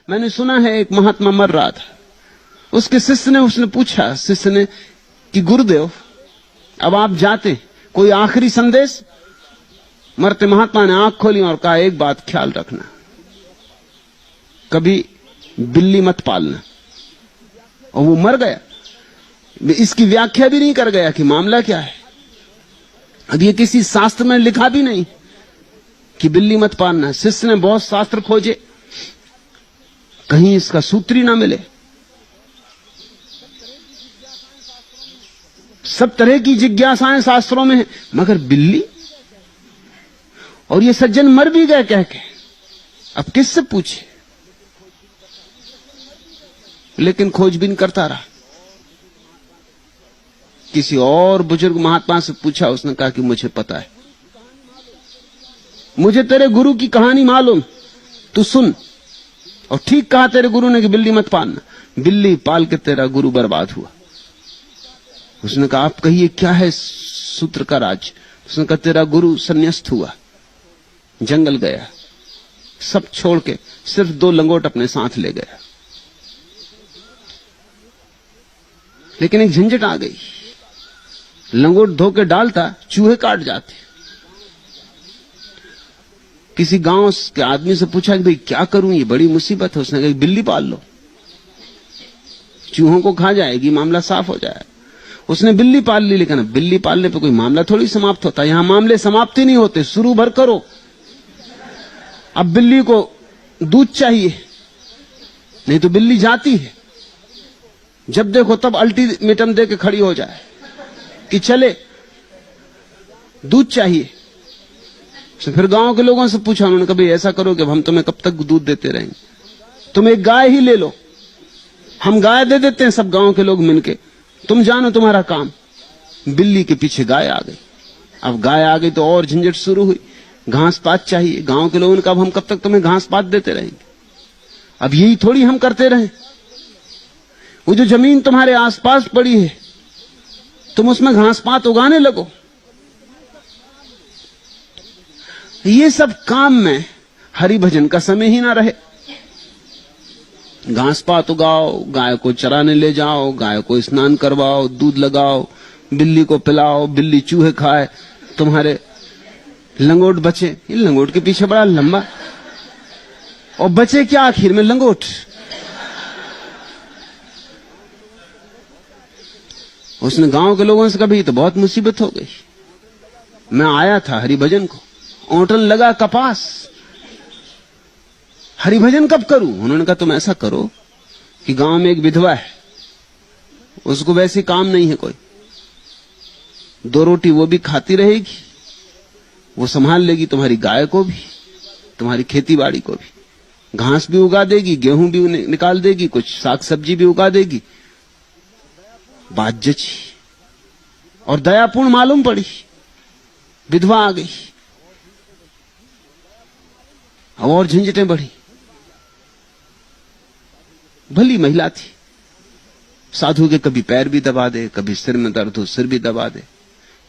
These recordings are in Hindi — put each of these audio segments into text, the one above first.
मैंने सुना है एक महात्मा मर रहा था, उसके शिष्य ने उसने पूछा शिष्य ने कि गुरुदेव अब आप जाते, कोई आखिरी संदेश? मरते महात्मा ने आंख खोली और कहा एक बात ख्याल रखना, कभी बिल्ली मत पालना। और वो मर गया। इसकी व्याख्या भी नहीं कर गया कि मामला क्या है। अब ये किसी शास्त्र में लिखा भी नहीं कि बिल्ली मत पालना। शिष्य ने बहुत शास्त्र खोजे, कहीं इसका सूत्र ही ना मिले। सब तरह की जिज्ञासाएं शास्त्रों में है, मगर बिल्ली? और ये सज्जन मर भी गए कह के, अब किससे पूछे? लेकिन खोजबीन करता रहा। किसी और बुजुर्ग महात्मा से पूछा, उसने कहा कि मुझे पता है, मुझे तेरे गुरु की कहानी मालूम, तू सुन। और ठीक कहा तेरे गुरु ने कि बिल्ली मत पालना। बिल्ली पाल के तेरा गुरु बर्बाद हुआ। उसने कहा आप कहिए क्या है सूत्र का राज? उसने कहा तेरा गुरु संन्यास्त हुआ, जंगल गया, सब छोड़ के सिर्फ 2 लंगोट अपने साथ ले गया। लेकिन एक झंझट आ गई, लंगोट धो के डालता, चूहे काट जाते। किसी गांव के आदमी से पूछा कि भाई क्या करूं, ये बड़ी मुसीबत है। उसने कहा बिल्ली पाल लो, चूहों को खा जाएगी, मामला साफ हो जाएगा। उसने बिल्ली पाल ली, लेकिन बिल्ली पालने पे कोई मामला थोड़ी समाप्त होता। यहां मामले समाप्त ही नहीं होते, शुरू भर करो। अब बिल्ली को दूध चाहिए, नहीं तो बिल्ली जाती है। जब देखो तब अल्टीमेटम दे के खड़ी हो जाए कि चले, दूध चाहिए। तो फिर गांव के लोगों से पूछा, उन्होंने कहा भाई ऐसा करो कि हम तुम्हें कब तक दूध देते रहेंगे, तुम एक गाय ही ले लो, हम गाय दे देते हैं, सब गांव के लोग मिलके, तुम जानो तुम्हारा काम। बिल्ली के पीछे गाय आ गई। अब गाय आ गई तो और झंझट शुरू हुई, घास पात चाहिए। गांव के लोगों ने कहा हम कब तक तुम्हें घास पात देते रहेंगे, अब यही थोड़ी हम करते रहें। वो जो जमीन तुम्हारे आसपास पड़ी है, तुम उसमें घास पात उगाने लगो। ये सब काम में हरि भजन का समय ही ना रहे। घास पात उगाओ, गाय को चराने ले जाओ, गाय को स्नान करवाओ, दूध लगाओ, बिल्ली को पिलाओ, बिल्ली चूहे खाए, तुम्हारे लंगोट बचे। ये लंगोट के पीछे बड़ा लंबा, और बचे क्या आखिर में? लंगोट। उसने गांव के लोगों से कहा भाई तो बहुत मुसीबत हो गई, मैं आया था हरिभजन को, ओंटन लगा कपास, हरिभजन कब करूं? उन्होंने कहा तुम ऐसा करो कि गांव में एक विधवा है, उसको वैसे काम नहीं है कोई, 2 रोटी वो भी खाती रहेगी, वो संभाल लेगी तुम्हारी गाय को भी, तुम्हारी खेती बाड़ी को भी, घास भी उगा देगी, गेहूं भी निकाल देगी, कुछ साग सब्जी भी उगा देगी। बात जची और दयापूर्ण मालूम पड़ी। विधवा आ गई और झंझटें बढ़ी। भली महिला थी, साधु के कभी पैर भी दबा दे, कभी सिर में दर्द हो सिर भी दबा दे।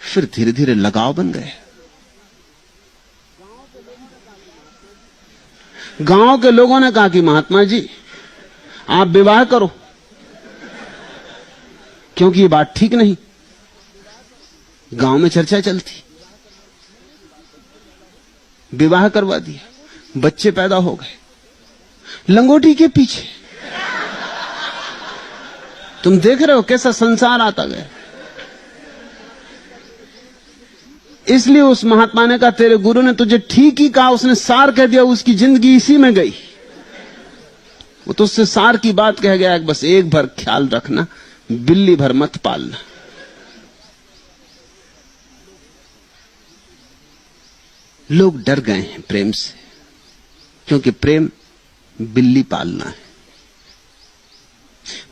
फिर धीरे धीरे लगाव बन गए। गांव के लोगों ने कहा कि महात्मा जी आप विवाह करो, क्योंकि ये बात ठीक नहीं। गांव में चर्चा चलती, विवाह करवा दिया, बच्चे पैदा हो गए लंगोटी के पीछे। तुम देख रहे हो कैसा संसार आता गया। इसलिए उस महात्मा ने कहा तेरे गुरु ने तुझे ठीक ही कहा, उसने सार कह दिया, उसकी जिंदगी इसी में गई। वो तो उससे सार की बात कह गया, बस एक भर ख्याल रखना, बिल्ली भर मत पालना। लोग डर गए हैं प्रेम से, क्योंकि प्रेम बिल्ली पालना है।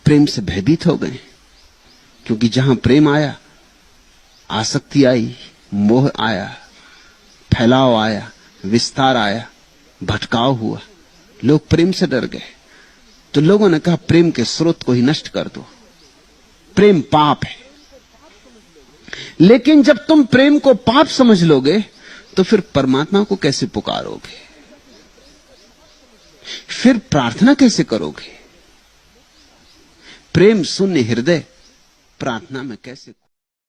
प्रेम से भयभीत हो गए, क्योंकि जहां प्रेम आया आसक्ति आई, मोह आया, फैलाव आया, विस्तार आया, भटकाव हुआ। लोग प्रेम से डर गए। तो लोगों ने कहा प्रेम के स्रोत को ही नष्ट कर दो, प्रेम पाप है। लेकिन जब तुम प्रेम को पाप समझ लोगे तो फिर परमात्मा को कैसे पुकारोगे? फिर प्रार्थना कैसे करोगे? प्रेम शून्य हृदय प्रार्थना में कैसे